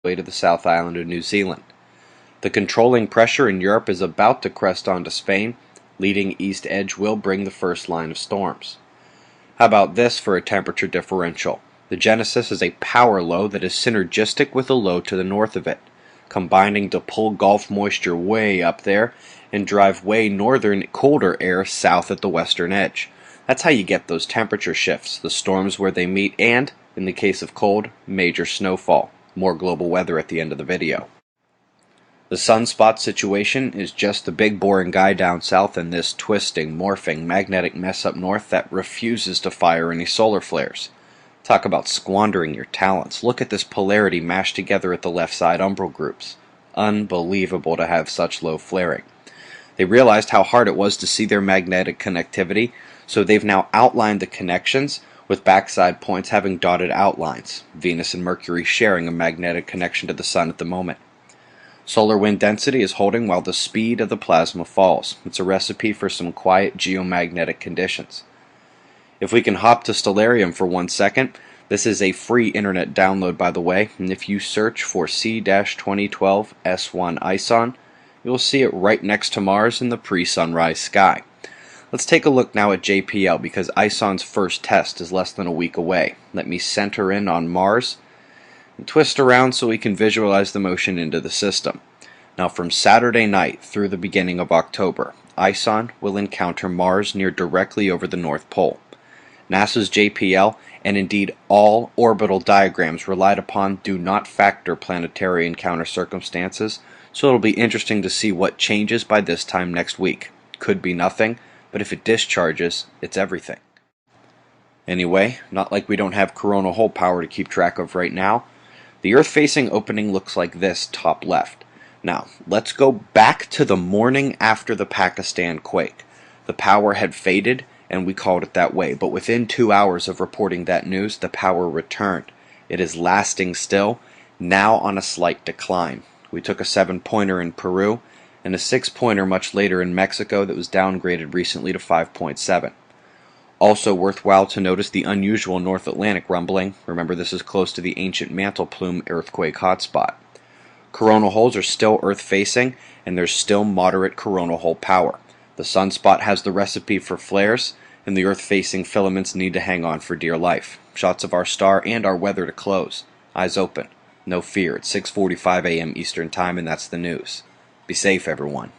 way to the South Island of New Zealand. The controlling pressure in Europe is about to crest onto Spain. Leading east edge will bring the first line of storms. How about this for a temperature differential? The Genesis is a power low that is synergistic with a low to the north of it, combining to pull Gulf moisture way up there and drive way northern colder air south at the western edge. That's how you get those temperature shifts, the storms where they meet, and, in the case of cold, major snowfall. More global weather at the end of the video. The sunspot situation is just the big boring guy down south and this twisting, morphing, magnetic mess up north that refuses to fire any solar flares. Talk about squandering your talents. Look at this polarity mashed together at the left side umbral groups. Unbelievable to have such low flaring. They realized how hard it was to see their magnetic connectivity, so they've now outlined the connections, with backside points having dotted outlines, Venus and Mercury sharing a magnetic connection to the Sun at the moment. Solar wind density is holding while the speed of the plasma falls. It's a recipe for some quiet geomagnetic conditions. If we can hop to Stellarium for 1 second, this is a free internet download by the way, and if you search for C-2012 S1 ISON, you'll see it right next to Mars in the pre-sunrise sky. Let's take a look now at JPL because ISON's first test is less than a week away. Let me center in on Mars and twist around so we can visualize the motion into the system. Now from Saturday night through the beginning of October, ISON will encounter Mars near directly over the North Pole. NASA's JPL and indeed all orbital diagrams relied upon do not factor planetary encounter circumstances, so it'll be interesting to see what changes by this time next week. Could be nothing, but if it discharges, it's everything. Anyway, not like we don't have coronal hole power to keep track of right now. The Earth-facing opening looks like this, top left. Now, let's go back to the morning after the Pakistan quake. The power had faded, and we called it that way, but within 2 hours of reporting that news, the power returned. It is lasting still, now on a slight decline. We took a 7-pointer in Peru, and a 6-pointer much later in Mexico that was downgraded recently to 5.7. Also worthwhile to notice the unusual North Atlantic rumbling. Remember, this is close to the ancient mantle plume earthquake hotspot. Coronal holes are still Earth-facing, and there's still moderate coronal hole power. The sunspot has the recipe for flares, and the Earth-facing filaments need to hang on for dear life. Shots of our star and our weather to close. Eyes open. No fear. It's 6:45 a.m. Eastern Time, and that's the news. Be safe, everyone.